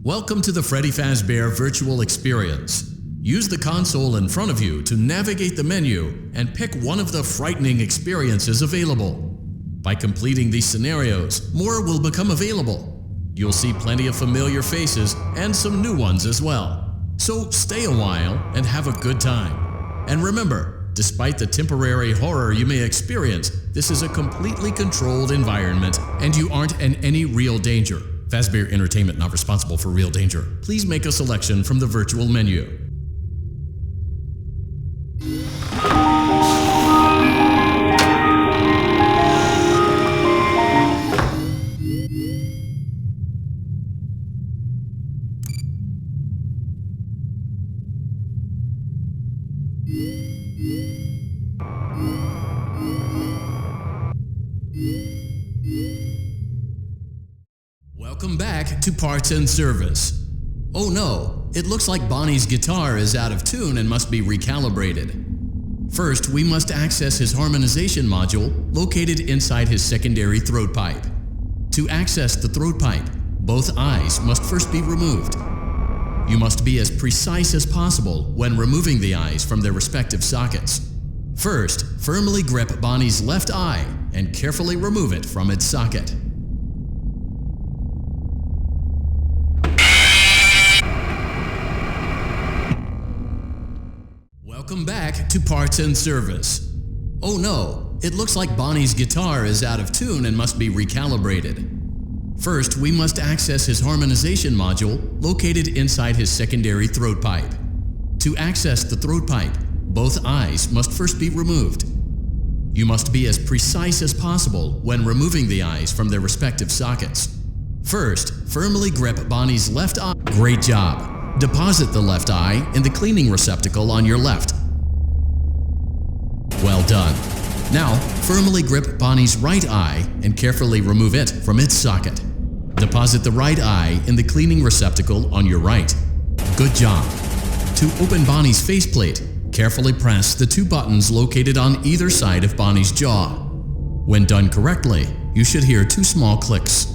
Welcome to the Freddy Fazbear virtual experience. Use the console in front of you to navigate the menu and pick one of the frightening experiences available. By completing these scenarios, more will become available. You'll see plenty of familiar faces and some new ones as well. So stay a while and have a good time. And remember, despite the temporary horror you may experience, this is a completely controlled environment and you aren't in any real danger. Fazbear Entertainment not responsible for real danger. Please make a selection from the virtual menu. Welcome back to Parts and Service. Oh no, it looks like Bonnie's guitar is out of tune and must be recalibrated. First, we must access his harmonization module located inside his secondary throat pipe. To access the throat pipe, both eyes must first be removed. You must be as precise as possible when removing the eyes from their respective sockets. First, firmly grip Bonnie's left eye and carefully remove it from its socket. Welcome back to Parts and Service. Oh no, it looks like Bonnie's guitar is out of tune and must be recalibrated. First, we must access his harmonization module located inside his secondary throat pipe. To access the throat pipe, both eyes must first be removed. You must be as precise as possible when removing the eyes from their respective sockets. First, firmly grip Bonnie's left eye. Great job! Deposit the left eye in the cleaning receptacle on your left. Well done. Now, firmly grip Bonnie's right eye and carefully remove it from its socket. Deposit the right eye in the cleaning receptacle on your right. Good job. To open Bonnie's faceplate, carefully press the two buttons located on either side of Bonnie's jaw. When done correctly, you should hear two small clicks.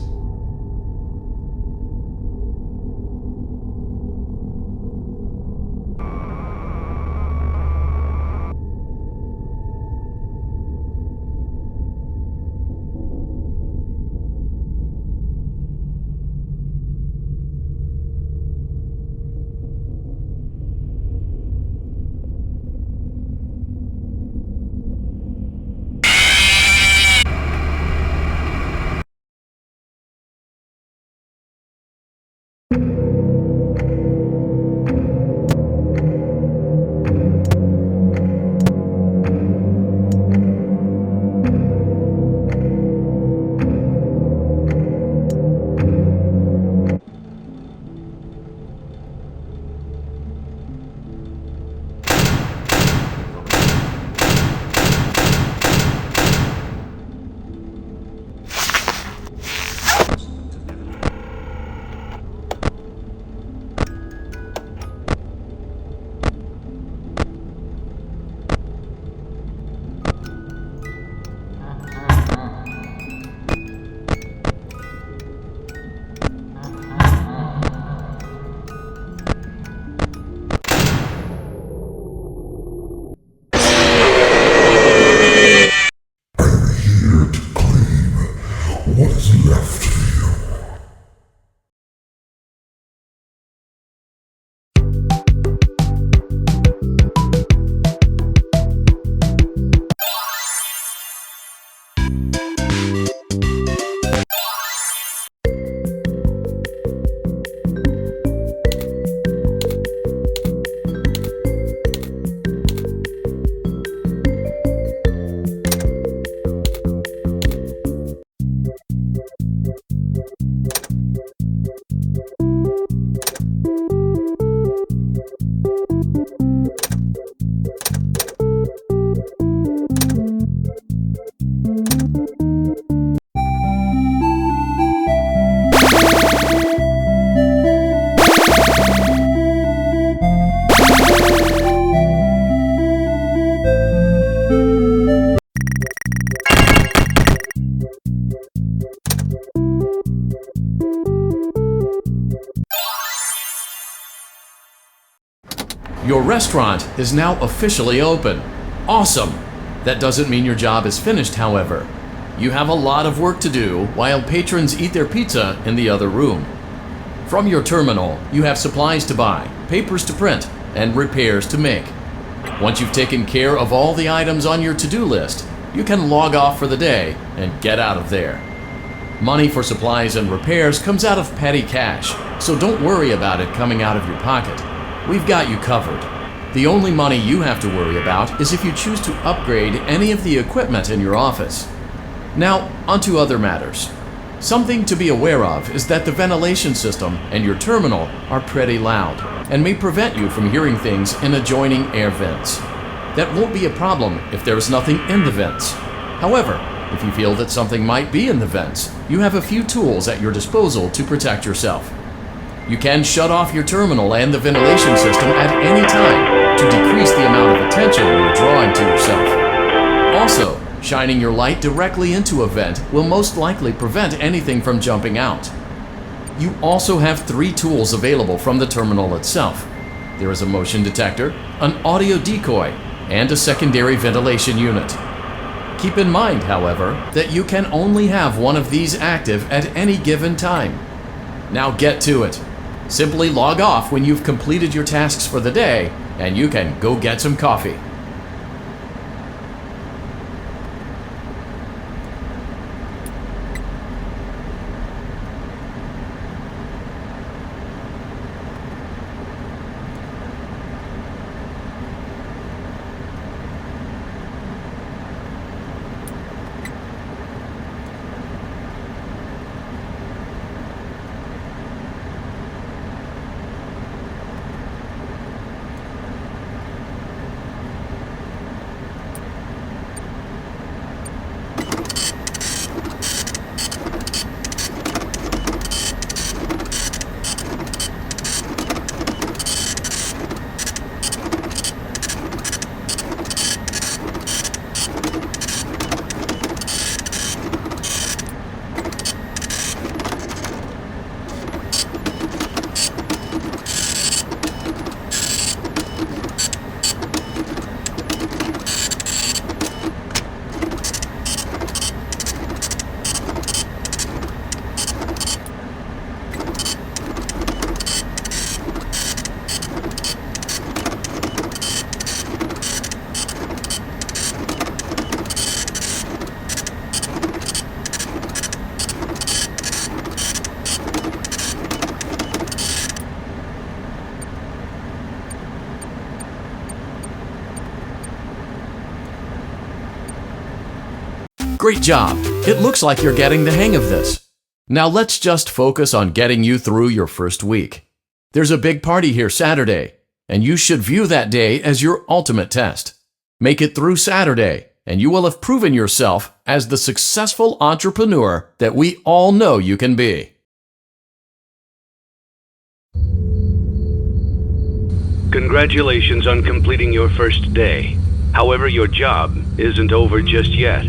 Your restaurant is now officially open. Awesome! That doesn't mean your job is finished, however. You have a lot of work to do while patrons eat their pizza in the other room. From your terminal, you have supplies to buy, papers to print, and repairs to make. Once you've taken care of all the items on your to-do list, you can log off for the day and get out of there. Money for supplies and repairs comes out of petty cash, so don't worry about it coming out of your pocket. We've got you covered. The only money you have to worry about is if you choose to upgrade any of the equipment in your office. Now, onto other matters. Something to be aware of is that the ventilation system and your terminal are pretty loud and may prevent you from hearing things in adjoining air vents. That won't be a problem if there is nothing in the vents. However, if you feel that something might be in the vents, you have a few tools at your disposal to protect yourself. You can shut off your terminal and the ventilation system at any time to decrease the amount of attention you're drawing to yourself. Also, shining your light directly into a vent will most likely prevent anything from jumping out. You also have 3 tools available from the terminal itself. There is a motion detector, an audio decoy, and a secondary ventilation unit. Keep in mind, however, that you can only have one of these active at any given time. Now get to it. Simply log off when you've completed your tasks for the day, and you can go get some coffee. Great job! It looks like you're getting the hang of this. Now let's just focus on getting you through your first week. There's a big party here Saturday, and you should view that day as your ultimate test. Make it through Saturday, and you will have proven yourself as the successful entrepreneur that we all know you can be. Congratulations on completing your first day. However, your job isn't over just yet.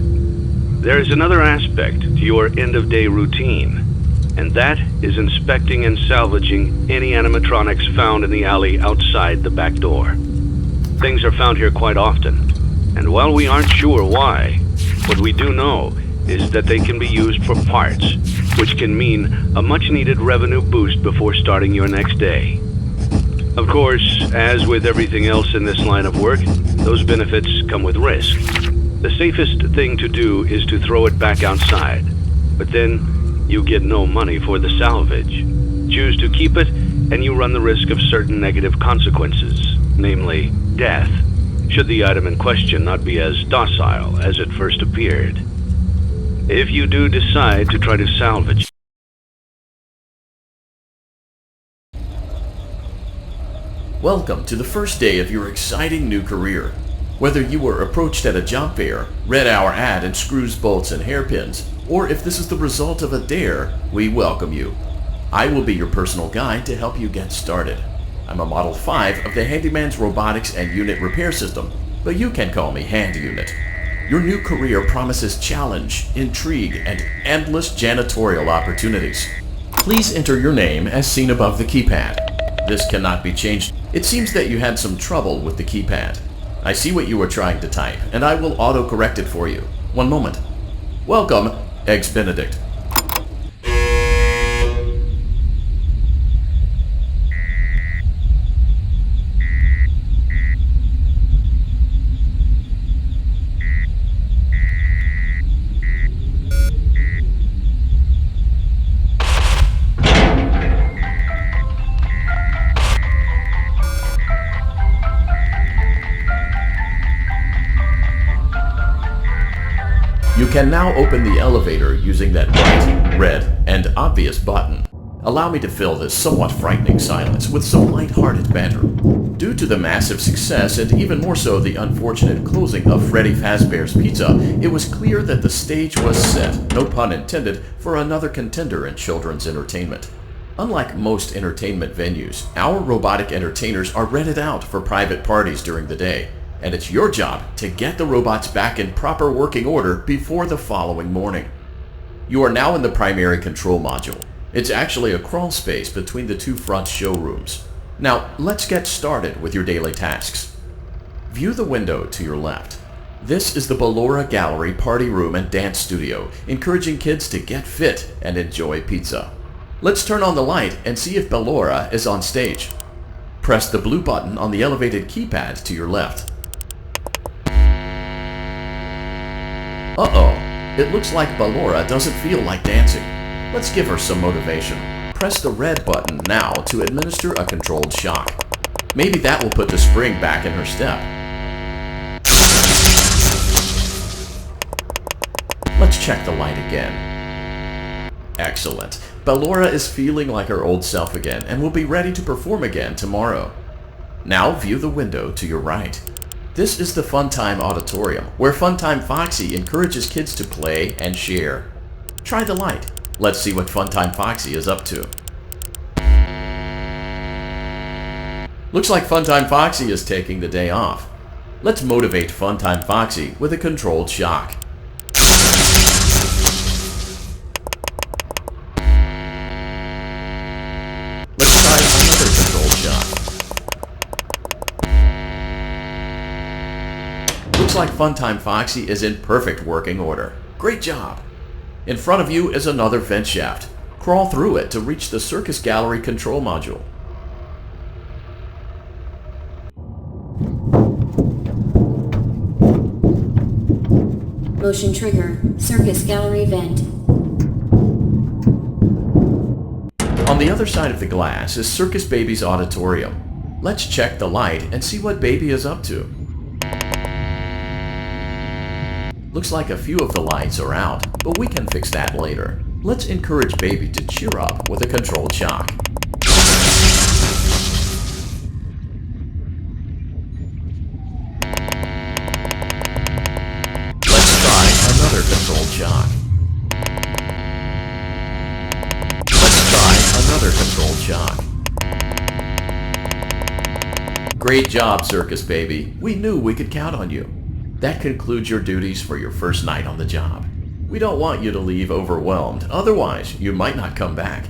There is another aspect to your end-of-day routine, and that is inspecting and salvaging any animatronics found in the alley outside the back door. Things are found here quite often, and while we aren't sure why, what we do know is that they can be used for parts, which can mean a much-needed revenue boost before starting your next day. Of course, as with everything else in this line of work, those benefits come with risk. The safest thing to do is to throw it back outside, but then you get no money for the salvage. Choose to keep it, and you run the risk of certain negative consequences, namely death, should the item in question not be as docile as it first appeared. If you do decide to try to salvage, Welcome to the first day of your exciting new career. Whether you were approached at a job fair, read our ad and screws, bolts, and hairpins, or if this is the result of a dare, we welcome you. I will be your personal guide to help you get started. I'm a Model 5 of the Handyman's Robotics and Unit Repair System, but you can call me Hand Unit. Your new career promises challenge, intrigue, and endless janitorial opportunities. Please enter your name as seen above the keypad. This cannot be changed. It seems that you had some trouble with the keypad. I see what you were trying to type, and I will auto-correct it for you. One moment. Welcome, Eggs Benedict. You can now open the elevator using that bright, red, and obvious button. Allow me to fill this somewhat frightening silence with some light-hearted banter. Due to the massive success, and even more so the unfortunate closing of Freddy Fazbear's Pizza, it was clear that the stage was set, no pun intended, for another contender in children's entertainment. Unlike most entertainment venues, our robotic entertainers are rented out for private parties during the day. And it's your job to get the robots back in proper working order before the following morning. You are now in the primary control module. It's actually a crawl space between the two front showrooms. Now, let's get started with your daily tasks. View the window to your left. This is the Ballora Gallery Party Room and Dance Studio, encouraging kids to get fit and enjoy pizza. Let's turn on the light and see if Ballora is on stage. Press the blue button on the elevated keypad to your left. Uh-oh, it looks like Ballora doesn't feel like dancing. Let's give her some motivation. Press the red button now to administer a controlled shock. Maybe that will put the spring back in her step. Let's check the light again. Excellent. Ballora is feeling like her old self again and will be ready to perform again tomorrow. Now view the window to your right. This is the Funtime Auditorium, where Funtime Foxy encourages kids to play and share. Try the light. Let's see what Funtime Foxy is up to. Looks like Funtime Foxy is taking the day off. Let's motivate Funtime Foxy with a controlled shock. Let's try another controlled shock. Looks like Funtime Foxy is in perfect working order. Great job! In front of you is another vent shaft. Crawl through it to reach the Circus Gallery control module. Motion trigger. Circus Gallery vent. On the other side of the glass is Circus Baby's auditorium. Let's check the light and see what Baby is up to. Looks like a few of the lights are out, but we can fix that later. Let's encourage Baby to cheer up with a controlled shock. Let's try another controlled shock. Let's try another controlled shock. Great job, Circus Baby. We knew we could count on you. That concludes your duties for your first night on the job. We don't want you to leave overwhelmed, otherwise you might not come back.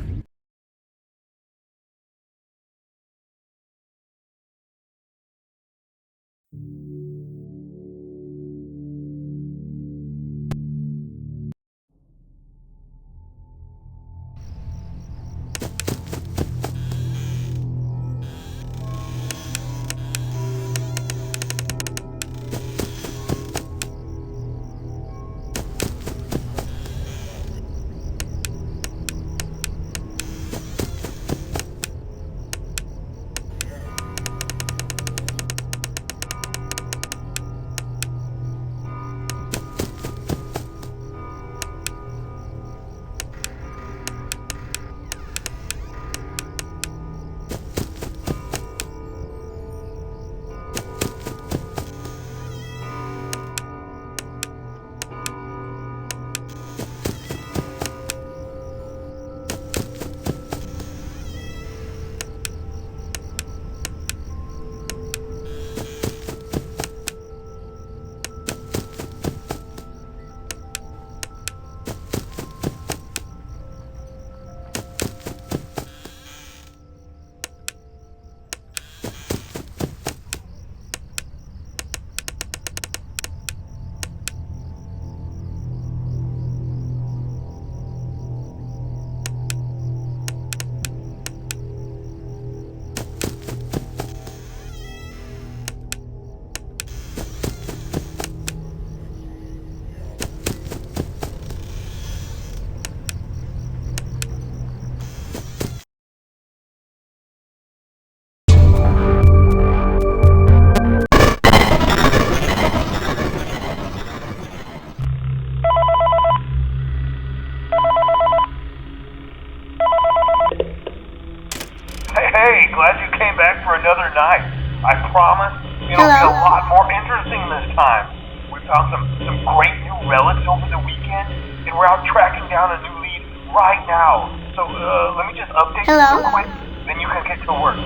promise it'll be a lot more interesting this time. We found some great new relics over the weekend, and we're out tracking down a new lead right now. So, let me just update you real quick, then you can get to work.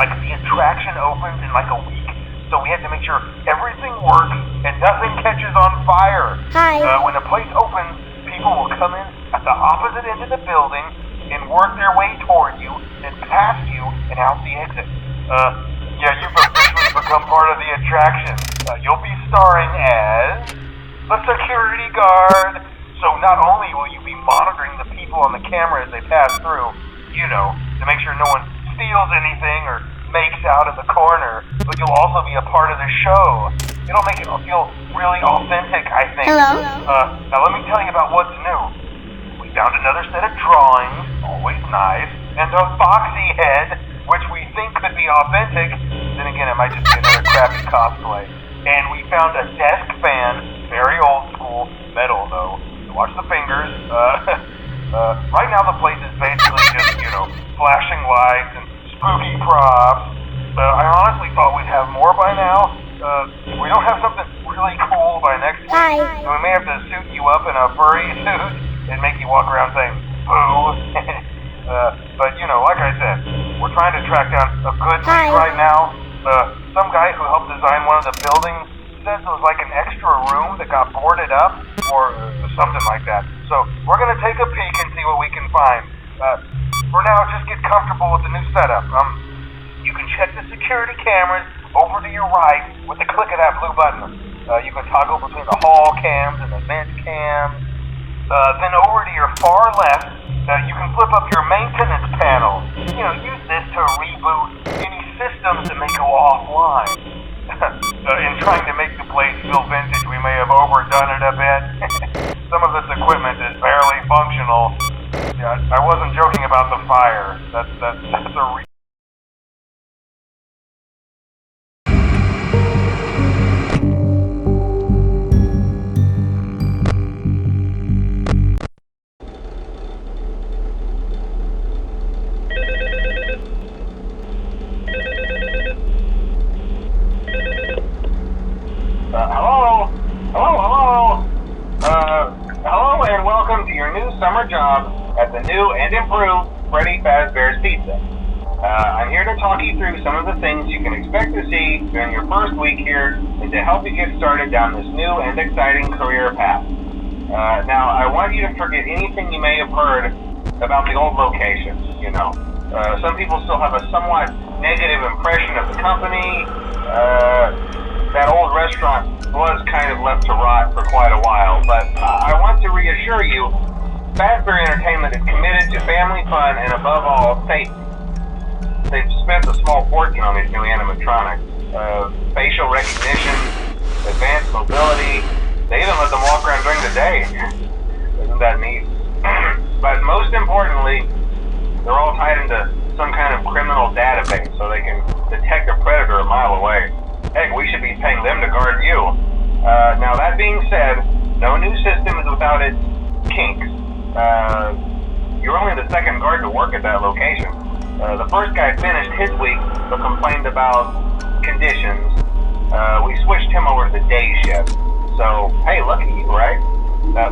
Like, the attraction opens in like a week, so we have to make sure everything works and nothing catches on fire. Hi. When the place opens, people will come in at the opposite end of the building and work their way toward you, then past you, and out the exit. Yeah, you've officially become part of the attraction. You'll be starring as the security guard. So not only will you be monitoring the people on the camera as they pass through, you know, to make sure no one steals anything or makes out in the corner, but you'll also be a part of the show. It'll make it feel really authentic, I think. Now let me tell you about what's new. We found another set of drawings, always nice, and a foxy head, which we think could be authentic. Then again, it might just be another crappy cosplay. And we found a desk fan, very old school, metal though. So watch the fingers. Right now the place is basically just, you know, flashing lights and spooky props. I honestly thought we'd have more by now. If we don't have something really cool by next week, then we may have to suit you up in a furry suit and make you walk around saying, boo. But, you know, like I said, we're trying to track down a good lead right now. Some guy who helped design one of the buildings says it was like an extra room that got boarded up or something like that. So we're going to take a peek and see what we can find. For now, just get comfortable with the new setup. You can check the security cameras over to your right with the click of that blue button. You can toggle between the hall cams and the vent cams. Then over to your far left, you can flip up your maintenance panel. You know, use this to reboot any systems that may go offline. In trying to make the place feel vintage, we may have overdone it a bit. Some of this equipment is barely functional. Yeah, I wasn't joking about the fire. That's a Hello and welcome to your new summer job at the new and improved Freddy Fazbear's Pizza. I'm here to talk you through some of the things you can expect to see during your first week here and to help you get started down this new and exciting career path. Now, I want you to forget anything you may have heard about the old locations, you know. Some people still have a somewhat negative impression of the company. That old restaurant was kind of left to rot for quite a while, but I want to reassure you, Fazbear Entertainment is committed to family fun and above all, safety. They've spent a small fortune on these new animatronics. Facial recognition, advanced mobility, they even let them walk around during the day. Isn't that neat? But most importantly, they're all tied into some kind of criminal database so they can detect a predator a mile away. Heck, we should be paying them to guard you. Now that being said, no new system is without its kinks. You're only the second guard to work at that location. The first guy finished his week but complained about conditions. We switched him over to the day shift. So, hey, lucky you, right?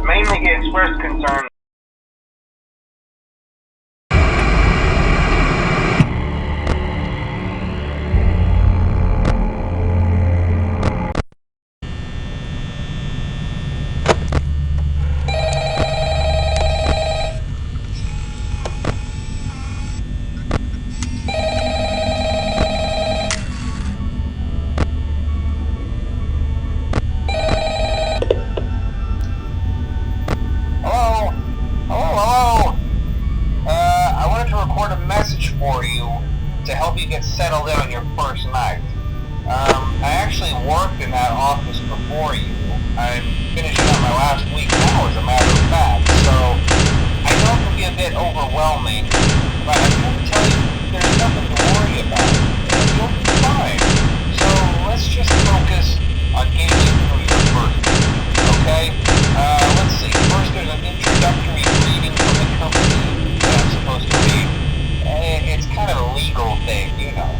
Mainly he expressed concern. For you to help you get settled in on your first night. I actually worked in that office before you. I'm finishing up my last week now, as a matter of fact, so I know it can be a bit overwhelming, but I'm going to tell you there's nothing to worry about. You'll be fine. So let's just focus on getting you through your first week, okay? Let's see. First, there's an introductory greeting from the company that I'm supposed to read. It's kind of a legal thing, you know.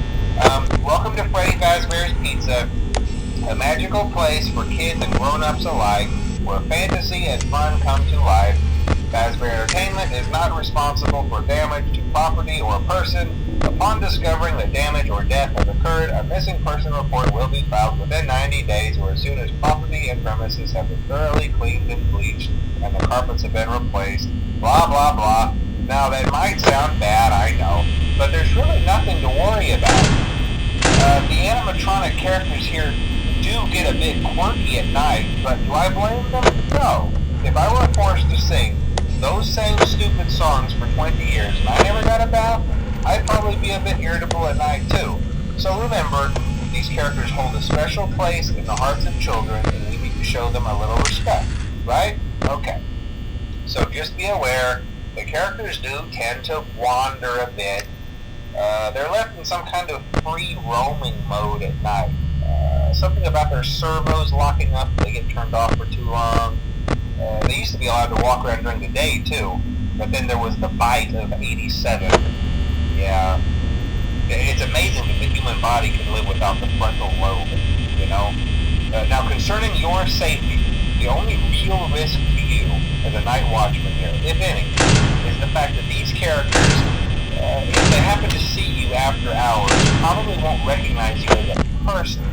Welcome to Freddy Fazbear's Pizza, a magical place for kids and grown-ups alike, where fantasy and fun come to life. Fazbear Entertainment is not responsible for damage to property or person. Upon discovering that damage or death has occurred, a missing person report will be filed within 90 days or as soon as property and premises have been thoroughly cleaned and bleached and the carpets have been replaced. Blah, blah, blah. Now, that might sound bad, I know, but there's really nothing to worry about. The animatronic characters here do get a bit quirky at night, but do I blame them? No. If I were forced to sing those same stupid songs for 20 years and I never got a bath, I'd probably be a bit irritable at night too. So remember, these characters hold a special place in the hearts of children and we need to show them a little respect, right? Okay. So just be aware, the characters do tend to wander a bit. They're left in some kind of free roaming mode at night. Something about their servos locking up if they get turned off for too long. They used to be allowed to walk around during the day too, but then there was the bite of 87. Yeah, it's amazing that the human body can live without the frontal lobe, you know? Now, concerning your safety, the only real risk to you as a night watchman here, if any, is the fact that these characters, if they happen to see you after hours, probably won't recognize you as a person.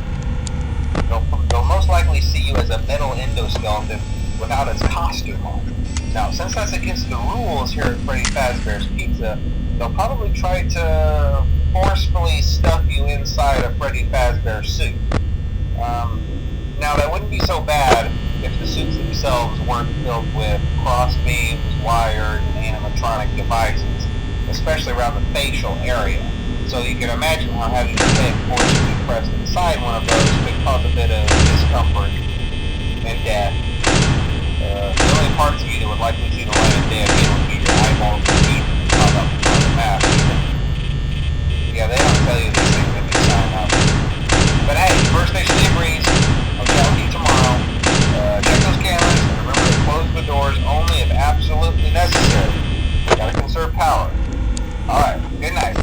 They'll most likely see you as a metal endoskeleton without its costume on. Now, since that's against the rules here at Freddy Fazbear's Pizza, they'll probably try to forcefully stuff you inside a Freddy Fazbear suit. Now, that wouldn't be so bad if the suits themselves weren't filled with cross beams, wires, and animatronic devices, especially around the facial area. So you can imagine how having your head forcibly pressed inside one of those could cause a bit of discomfort and death. The only parts of you that would likely see the light of day again would be your eyeballs and teeth and pop up on the map. Yeah, they don't tell you these things when you sign up. But hey, first station in Breeze. I'll chat with you tomorrow. Check those cameras and remember to close the doors only if absolutely necessary. Gotta conserve power. Alright, good night.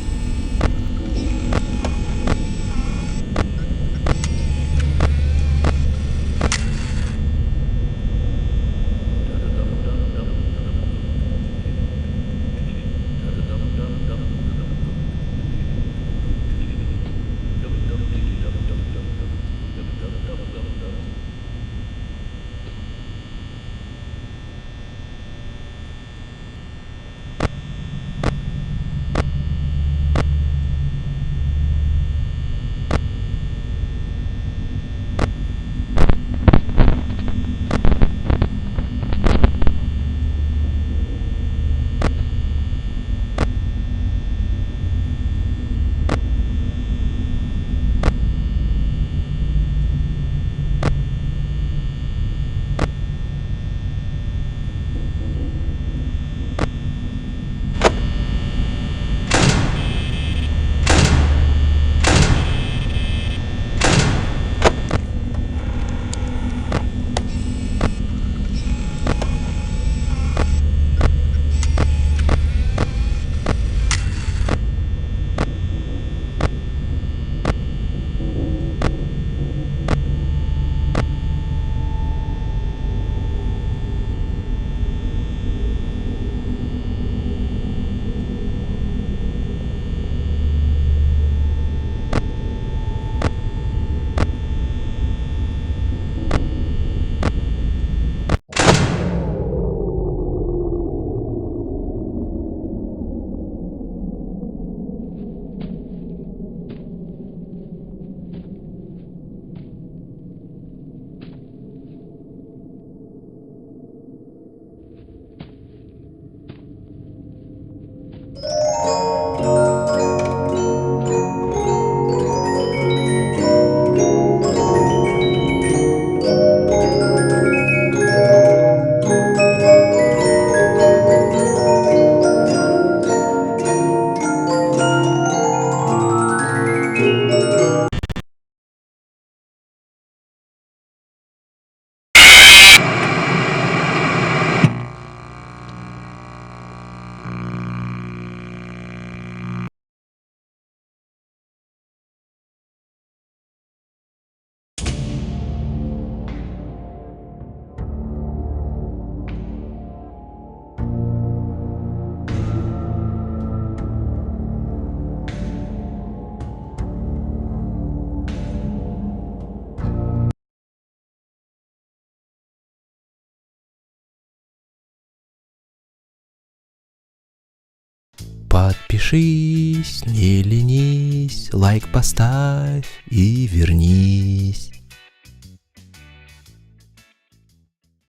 Подпишись, не ленись, лайк поставь и вернись.